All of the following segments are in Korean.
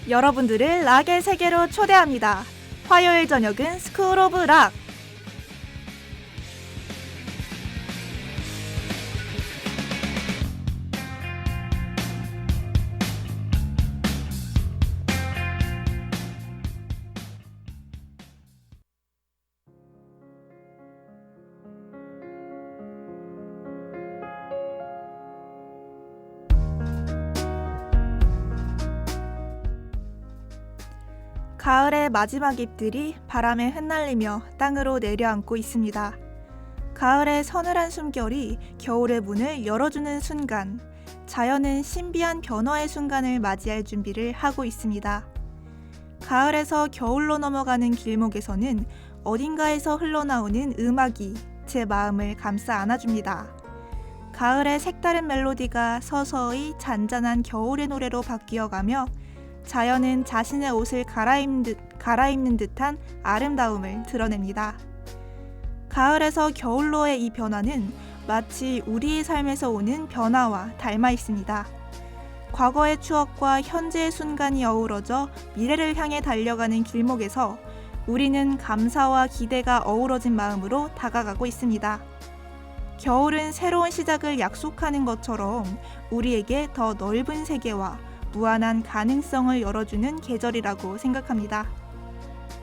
여러분들을 락의 세계로 초대합니다. 화요일 저녁은 스쿨 오브 락. 가을의 마지막 잎들이 바람에 흩날리며 땅으로 내려앉고 있습니다. 가을의 서늘한 숨결이 겨울의 문을 열어주는 순간, 자연은 신비한 변화의 순간을 맞이할 준비를 하고 있습니다. 가을에서 겨울로 넘어가는 길목에서는 어딘가에서 흘러나오는 음악이 제 마음을 감싸 안아줍니다. 가을의 색다른 멜로디가 서서히 잔잔한 겨울의 노래로 바뀌어가며 자연은 자신의 옷을 갈아입는 듯한 아름다움을 드러냅니다. 가을에서 겨울로의 이 변화는 마치 우리의 삶에서 오는 변화와 닮아 있습니다. 과거의 추억과 현재의 순간이 어우러져 미래를 향해 달려가는 길목에서 우리는 감사와 기대가 어우러진 마음으로 다가가고 있습니다. 겨울은 새로운 시작을 약속하는 것처럼 우리에게 더 넓은 세계와 무한한 가능성을 열어주는 계절이라고 생각합니다.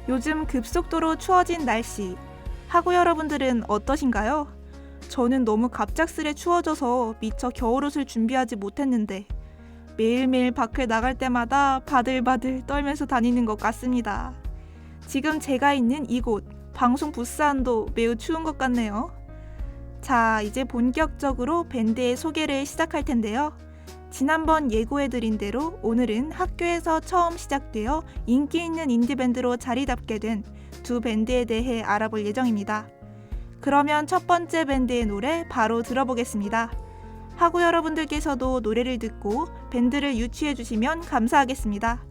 요즘 급속도로 추워진 날씨, 하고 여러분들은 어떠신가요? 저는 너무 갑작스레 추워져서 미처 겨울옷을 준비하지 못했는데 매일매일 밖을 나갈 때마다 바들바들 떨면서 다니는 것 같습니다. 지금 제가 있는 이곳, 방송 부스 안도 매우 추운 것 같네요. 자, 이제 본격적으로 밴드의 소개를 시작할 텐데요. 지난번 예고해드린 대로 오늘은 학교에서 처음 시작되어 인기 있는 인디밴드로 자리 잡게 된 두 밴드에 대해 알아볼 예정입니다. 그러면 첫 번째 밴드의 노래 바로 들어보겠습니다. 하고 여러분들께서도 노래를 듣고 밴드를 유추해주시면 감사하겠습니다.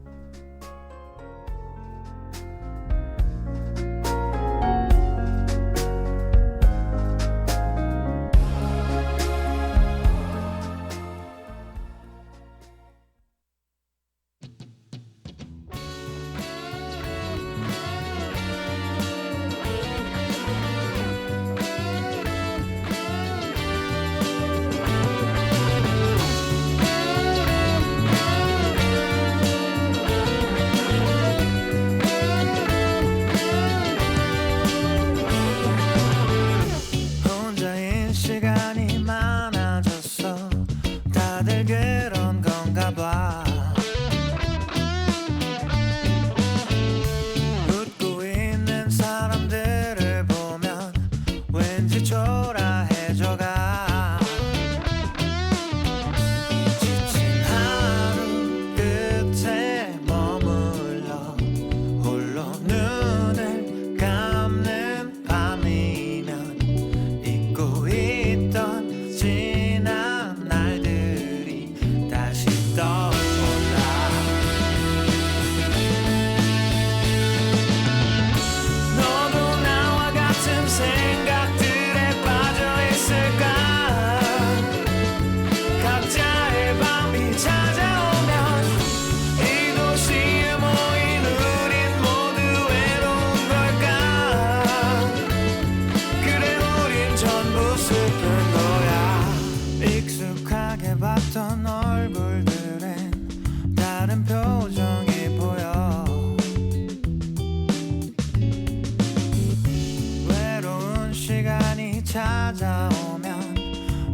찾아오면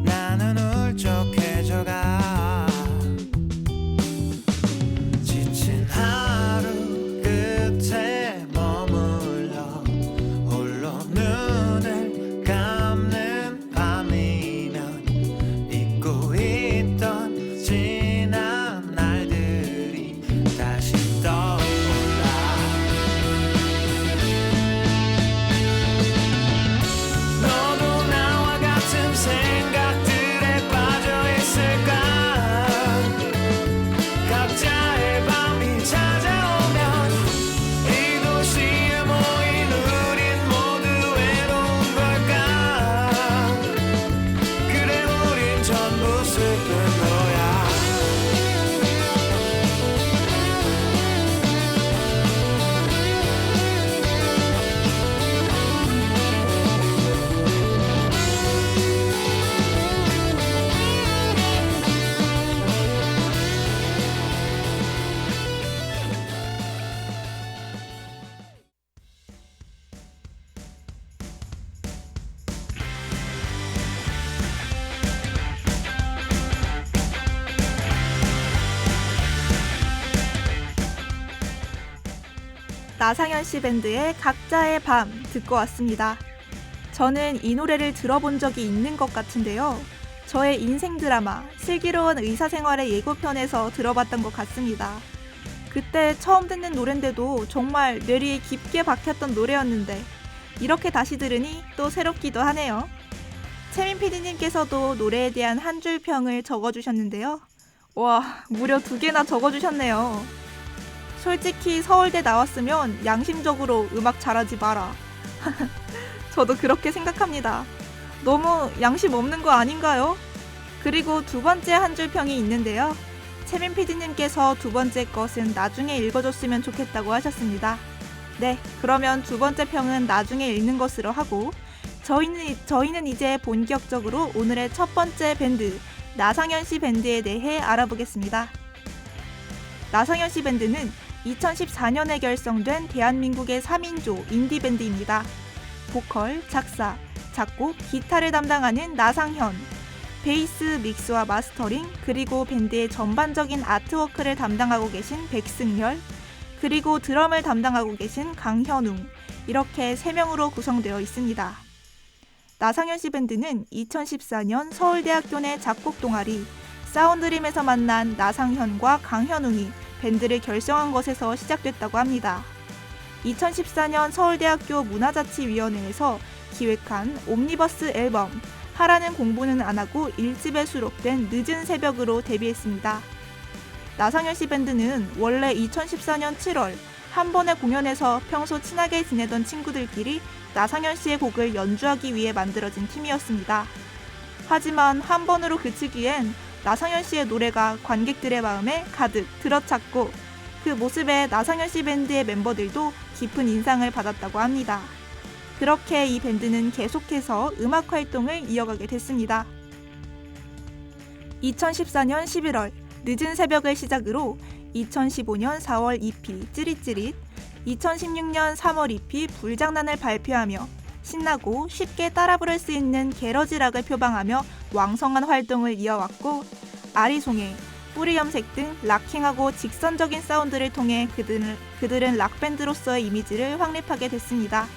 나는 울적해져가. 지친 하루 끝에 머물러 홀로 눈을 감는 밤이면 잊고 있던 지난 날들이 나상현 씨 밴드의 각자의 밤 듣고 왔습니다. 저는 이 노래를 들어본 적이 있는 것 같은데요. 저의 인생 드라마 슬기로운 의사생활의 예고편에서 들어봤던 것 같습니다. 그때 처음 듣는 노래인데도 정말 뇌리에 깊게 박혔던 노래였는데 이렇게 다시 들으니 또 새롭기도 하네요. 채민 PD님께서도 노래에 대한 한 줄 평을 적어주셨는데요. 와, 무려 2개나 적어주셨네요. 솔직히 서울대 나왔으면 양심적으로 음악 잘하지 마라. 저도 그렇게 생각합니다. 너무 양심 없는 거 아닌가요? 그리고 두 번째 한 줄 평이 있는데요. 채민 PD님께서 두 번째 것은 나중에 읽어줬으면 좋겠다고 하셨습니다. 네, 그러면 두 번째 평은 나중에 읽는 것으로 하고 저희는 이제 본격적으로 오늘의 첫 번째 밴드 나상현 씨 밴드에 대해 알아보겠습니다. 나상현 씨 밴드는 2014년에 결성된 대한민국의 3인조 인디밴드입니다. 보컬, 작사, 작곡, 기타를 담당하는 나상현, 베이스, 믹스와 마스터링, 그리고 밴드의 전반적인 아트워크를 담당하고 계신 백승열, 그리고 드럼을 담당하고 계신 강현웅, 이렇게 3명으로 구성되어 있습니다. 나상현 씨 밴드는 2014년 서울대학교 내 작곡 동아리 사운드림에서 만난 나상현과 강현웅이 밴드를 결성한 것에서 시작됐다고 합니다. 2014년 서울대학교 문화자치위원회에서 기획한 옴니버스 앨범 하라는 공부는 안 하고 1집에 수록된 늦은 새벽으로 데뷔했습니다. 나상현 씨 밴드는 원래 2014년 7월 한 번의 공연에서 평소 친하게 지내던 친구들끼리 나상현 씨의 곡을 연주하기 위해 만들어진 팀이었습니다. 하지만 한 번으로 그치기엔 나상현 씨의 노래가 관객들의 마음에 가득 들어찼고 그 모습에 나상현 씨 밴드의 멤버들도 깊은 인상을 받았다고 합니다. 그렇게 이 밴드는 계속해서 음악 활동을 이어가게 됐습니다. 2014년 11월 늦은 새벽을 시작으로 2015년 4월 EP 찌릿찌릿, 2016년 3월 EP 불장난을 발표하며 신나고 쉽게 따라 부를 수 있는 게러지락을 표방하며 왕성한 활동을 이어왔고 아리송해, 뿌리염색 등 락킹하고 직선적인 사운드를 통해 그들은 락밴드로서의 이미지를 확립하게 됐습니다.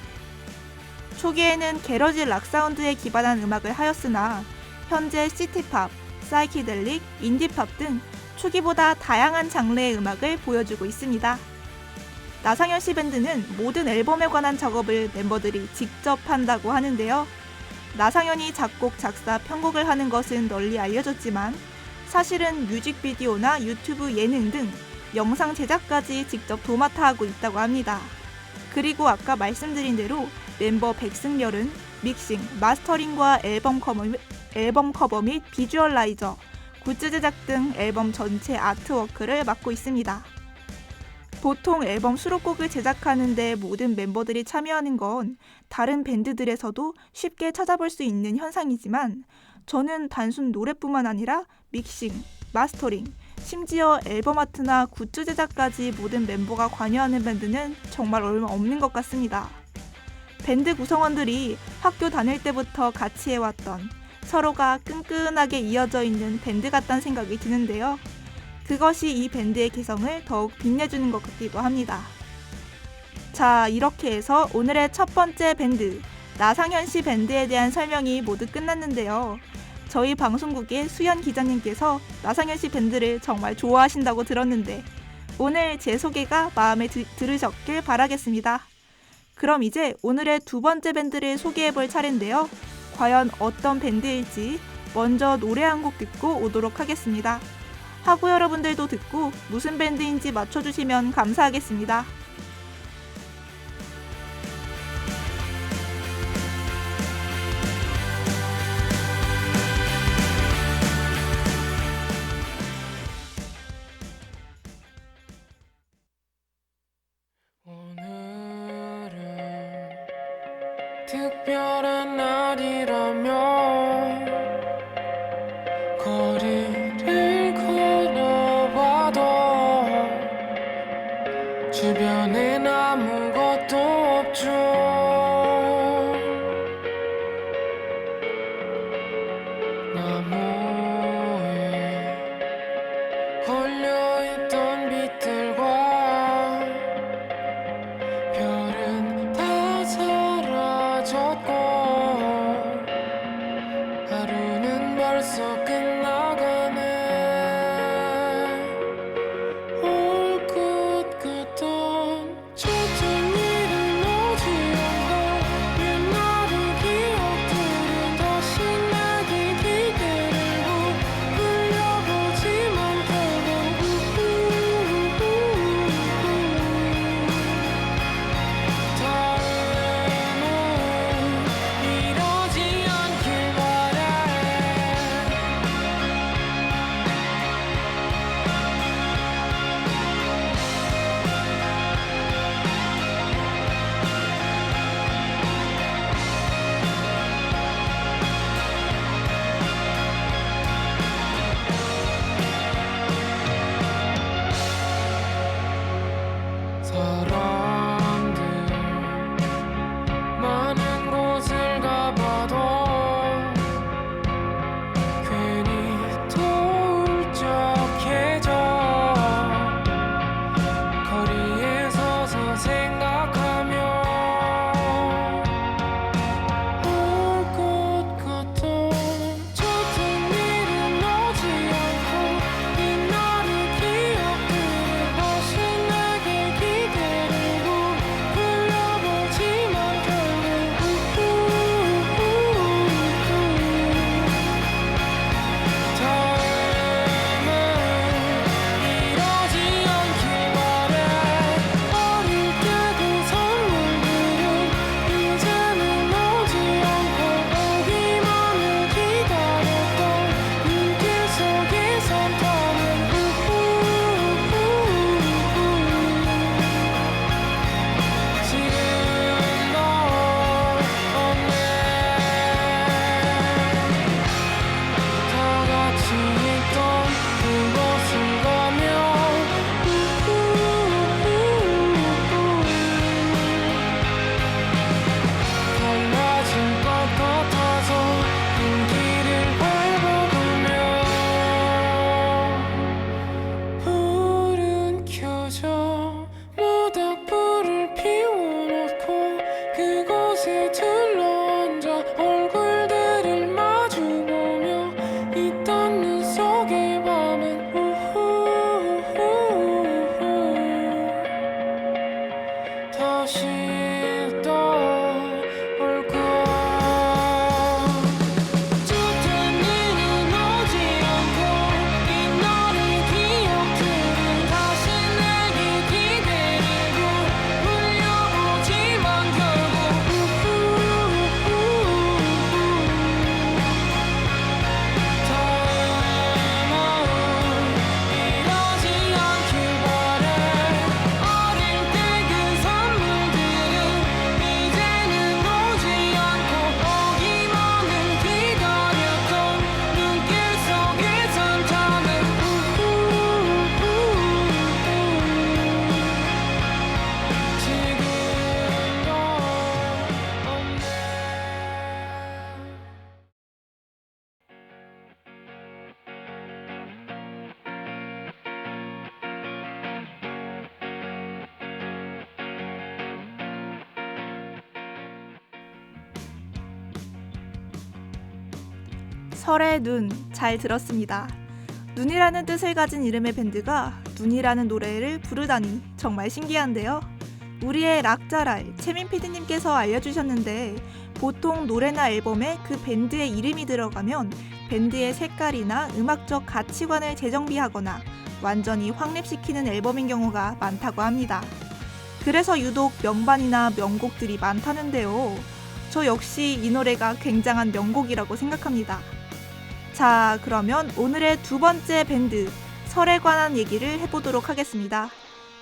초기에는 게러지 락 사운드에 기반한 음악을 하였으나 현재 시티팝, 사이키델릭, 인디팝 등 초기보다 다양한 장르의 음악을 보여주고 있습니다. 나상현 씨 밴드는 모든 앨범에 관한 작업을 멤버들이 직접 한다고 하는데요. 나상현이 작곡, 작사, 편곡을 하는 것은 널리 알려졌지만 사실은 뮤직비디오나 유튜브 예능 등 영상 제작까지 직접 도맡아 하고 있다고 합니다. 그리고 아까 말씀드린 대로 멤버 백승열은 믹싱, 마스터링과 앨범 커버 및 비주얼라이저, 굿즈 제작 등 앨범 전체 아트워크를 맡고 있습니다. 보통 앨범 수록곡을 제작하는데 모든 멤버들이 참여하는 건 다른 밴드들에서도 쉽게 찾아볼 수 있는 현상이지만 저는 단순 노래뿐만 아니라 믹싱, 마스터링, 심지어 앨범 아트나 굿즈 제작까지 모든 멤버가 관여하는 밴드는 정말 얼마 없는 것 같습니다. 밴드 구성원들이 학교 다닐 때부터 같이 해왔던 서로가 끈끈하게 이어져 있는 밴드 같다는 생각이 드는데요. 그것이 이 밴드의 개성을 더욱 빛내주는 것 같기도 합니다. 자, 이렇게 해서 오늘의 첫 번째 밴드, 나상현 씨 밴드에 대한 설명이 모두 끝났는데요. 저희 방송국의 수연 기자님께서 나상현 씨 밴드를 정말 좋아하신다고 들었는데 오늘 제 소개가 마음에 들으셨길 바라겠습니다. 그럼 이제 오늘의 두 번째 밴드를 소개해볼 차례인데요. 과연 어떤 밴드일지 먼저 노래 한 곡 듣고 오도록 하겠습니다. 하고 여러분들도 듣고 무슨 밴드인지 맞춰주시면 감사하겠습니다. 오늘은 특별한 날이라면 거리를 걸어봐도 주변엔 아무것도 없죠. 나무에 걸려있던 빛들과 사람들 많은 곳을 가봐도 괜히 또 울적해져. 거리에 서서 생각하며 올 것 같던 짙은 일은 오지 않고 이날의 기억들을 다시 내게 기대고 불려보지만 다음은 이러지 않길 바래. 어릴 때 그 선물들은 이제는 오지 않고 오기만을 기다렸던 눈길 속에 산타는 지금 넌 없네. 다 같이 있던 그곳을 가면 달라질 것 같아서 용기를 밟아보며 불은 켜져 모닥불을 피워놓고 그곳에 둘러앉아 얼굴들을 마주보며 있던 눈 속의 밤은 다시 떠올 것. 짙은 일은 오지 않고 이날의 기억들은 다시 내게 기대고 울려보지만 다음은 이러지 않길 바래. 어릴 때 그 선물들은 이제는 오지 않고 오기만을 기다렸던 눈길 속에 산타는 지금 넌 없네. 설의 눈 잘 들었습니다. 눈이라는 뜻을 가진 이름의 밴드가 눈이라는 노래를 부르다니 정말 신기한데요. 우리의 락자랄 채민 PD님께서 알려주셨는데 보통 노래나 앨범에 그 밴드의 이름이 들어가면 밴드의 색깔이나 음악적 가치관을 재정비하거나 완전히 확립시키는 앨범인 경우가 많다고 합니다. 그래서 유독 명반이나 명곡들이 많다는데요. 저 역시 이 노래가 굉장한 명곡이라고 생각합니다. 자, 그러면 오늘의 두 번째 밴드 설에 관한 얘기를 해보도록 하겠습니다.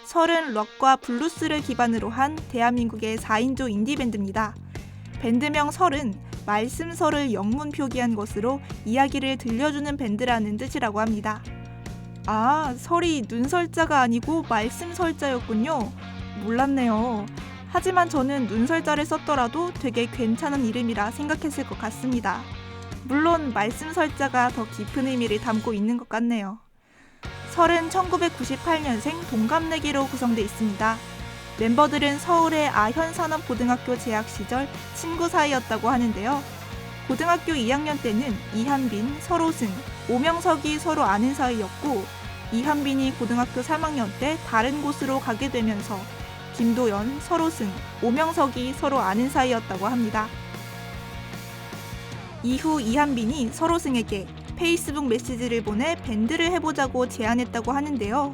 설은 록과 블루스를 기반으로 한 대한민국의 4인조 인디밴드입니다. 밴드명 설은 말씀설을 영문 표기한 것으로 이야기를 들려주는 밴드라는 뜻이라고 합니다. 아, 설이 눈설자가 아니고 말씀설자였군요. 몰랐네요. 하지만 저는 눈설자를 썼더라도 되게 괜찮은 이름이라 생각했을 것 같습니다. 물론 말씀설자가 더 깊은 의미를 담고 있는 것 같네요. 설은 1998년생 동갑내기로 구성되어 있습니다. 멤버들은 서울의 아현산업고등학교 재학 시절 친구 사이였다고 하는데요. 고등학교 2학년 때는 이한빈, 설호승, 오명석이 서로 아는 사이였고 이한빈이 고등학교 3학년 때 다른 곳으로 가게 되면서 김도연, 설호승, 오명석이 서로 아는 사이였다고 합니다. 이후 이한빈이 설호승에게 페이스북 메시지를 보내 밴드를 해보자고 제안했다고 하는데요.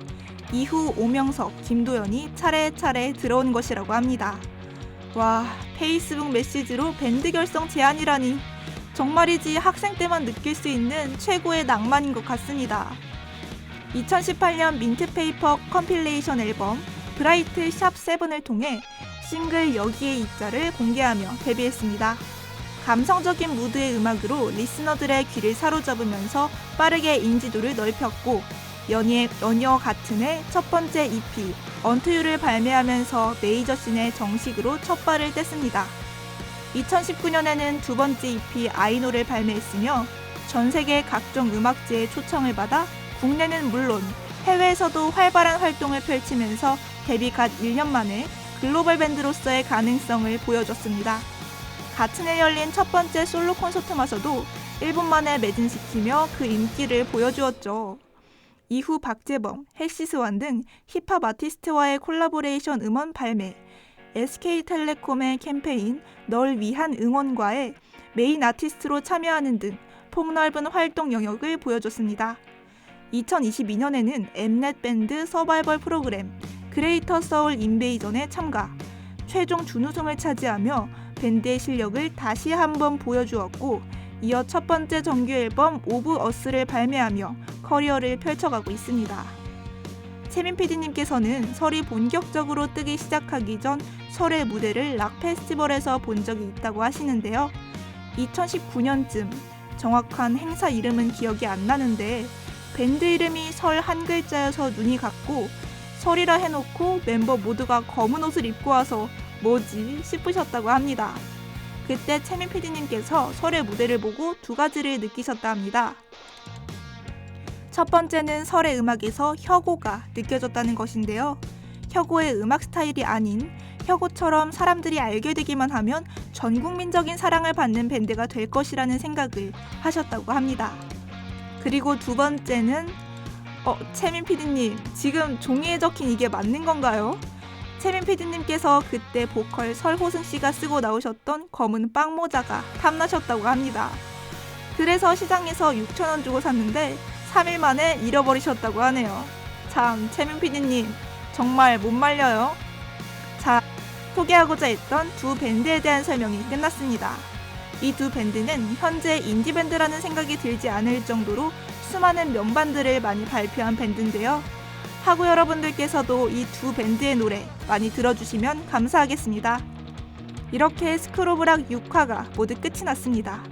이후 오명석, 김도연이 차례차례 들어온 것이라고 합니다. 와, 페이스북 메시지로 밴드 결성 제안이라니 정말이지 학생 때만 느낄 수 있는 최고의 낭만인 것 같습니다. 2018년 민트페이퍼 컴필레이션 앨범 브라이트 샵7을 통해 싱글 여기에 있자를 공개하며 데뷔했습니다. 감성적인 무드의 음악으로 리스너들의 귀를 사로잡으면서 빠르게 인지도를 넓혔고 연이어 같은의 첫 번째 EP 언투유를 발매하면서 메이저 씬에 정식으로 첫 발을 뗐습니다. 2019년에는 두 번째 EP 아이노를 발매했으며 전 세계 각종 음악제의 초청을 받아 국내는 물론 해외에서도 활발한 활동을 펼치면서 데뷔 갓 1년 만에 글로벌 밴드로서의 가능성을 보여줬습니다. 같은 해 열린 첫 번째 솔로 콘서트마저도 1분 만에 매진시키며 그 인기를 보여주었죠. 이후 박재범, 헬시스완 등 힙합 아티스트와의 콜라보레이션 음원 발매, SK텔레콤의 캠페인 널 위한 응원과의 메인 아티스트로 참여하는 등 폭넓은 활동 영역을 보여줬습니다. 2022년에는 엠넷 밴드 서바이벌 프로그램 그레이터 서울 인베이전에 참가, 최종 준우승을 차지하며 밴드의 실력을 다시 한번 보여주었고, 이어 첫 번째 정규 앨범 오브 어스를 발매하며 커리어를 펼쳐가고 있습니다. 채민 PD님께서는 설이 본격적으로 뜨기 시작하기 전 설의 무대를 락 페스티벌에서 본 적이 있다고 하시는데요. 2019년쯤, 정확한 행사 이름은 기억이 안 나는데 밴드 이름이 설 한 글자여서 눈이 갔고 설이라 해놓고 멤버 모두가 검은 옷을 입고 와서 뭐지 싶으셨다고 합니다. 그때 채민 PD님께서 설의 무대를 보고 두 가지를 느끼셨다 합니다. 첫 번째는 설의 음악에서 혁오가 느껴졌다는 것인데요. 혁오의 음악 스타일이 아닌 혁오처럼 사람들이 알게 되기만 하면 전 국민적인 사랑을 받는 밴드가 될 것이라는 생각을 하셨다고 합니다. 그리고 두 번째는 채민 PD님, 지금 종이에 적힌 이게 맞는 건가요? 채민 PD님께서 그때 보컬 설호승 씨가 쓰고 나오셨던 검은 빵모자가 탐나셨다고 합니다. 그래서 시장에서 6,000원 주고 샀는데 3일 만에 잃어버리셨다고 하네요. 참, 채민 PD님 정말 못 말려요. 자, 소개하고자 했던 두 밴드에 대한 설명이 끝났습니다. 이 두 밴드는 현재 인디밴드라는 생각이 들지 않을 정도로 수많은 명반들을 많이 발표한 밴드인데요. 하고 여러분들께서도 이 두 밴드의 노래 많이 들어주시면 감사하겠습니다. 이렇게 스크로브락 6화가 모두 끝이 났습니다.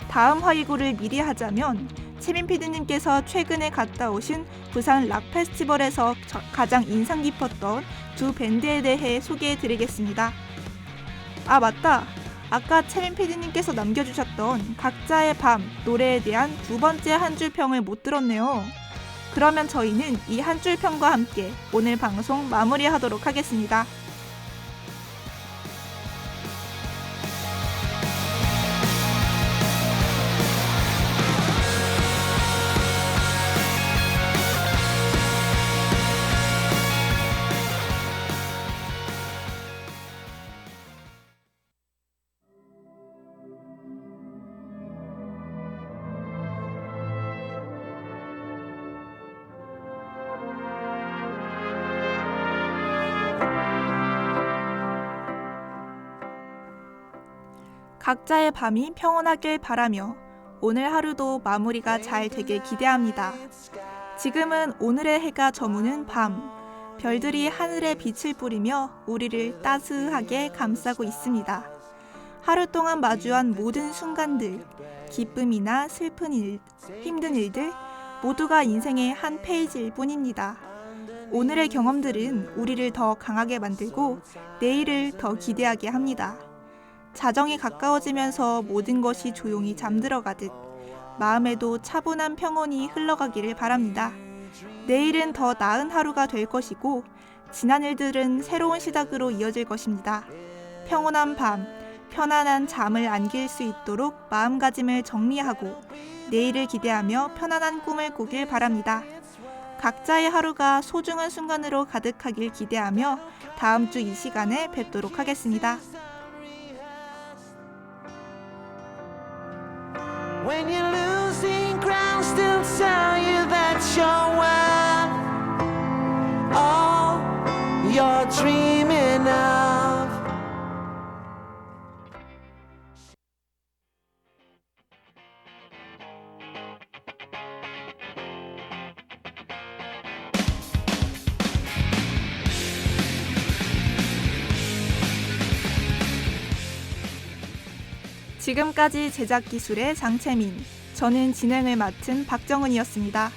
다음 화이고를 미리 하자면 채민 PD님께서 최근에 갔다 오신 부산 락 페스티벌에서 가장 인상 깊었던 두 밴드에 대해 소개해드리겠습니다. 아 맞다! 아까 채민 PD님께서 남겨주셨던 각자의 밤 노래에 대한 두 번째 한 줄 평을 못 들었네요. 그러면 저희는 이 한 줄 평과 함께 오늘 방송 마무리하도록 하겠습니다. 각자의 밤이 평온하길 바라며 오늘 하루도 마무리가 잘 되길 기대합니다. 지금은 오늘의 해가 저무는 밤, 별들이 하늘에 빛을 뿌리며 우리를 따스하게 감싸고 있습니다. 하루 동안 마주한 모든 순간들, 기쁨이나 슬픈 일, 힘든 일들 모두가 인생의 한 페이지일 뿐입니다. 오늘의 경험들은 우리를 더 강하게 만들고 내일을 더 기대하게 합니다. 자정이 가까워지면서 모든 것이 조용히 잠들어가듯 마음에도 차분한 평온이 흘러가기를 바랍니다. 내일은 더 나은 하루가 될 것이고 지난 일들은 새로운 시작으로 이어질 것입니다. 평온한 밤, 편안한 잠을 안길 수 있도록 마음가짐을 정리하고 내일을 기대하며 편안한 꿈을 꾸길 바랍니다. 각자의 하루가 소중한 순간으로 가득하길 기대하며 다음 주 이 시간에 뵙도록 하겠습니다. When you're losing ground, still tell you that you're worth all you're dreaming of. 지금까지 제작 기술의 장채민, 저는 진행을 맡은 박정은이었습니다.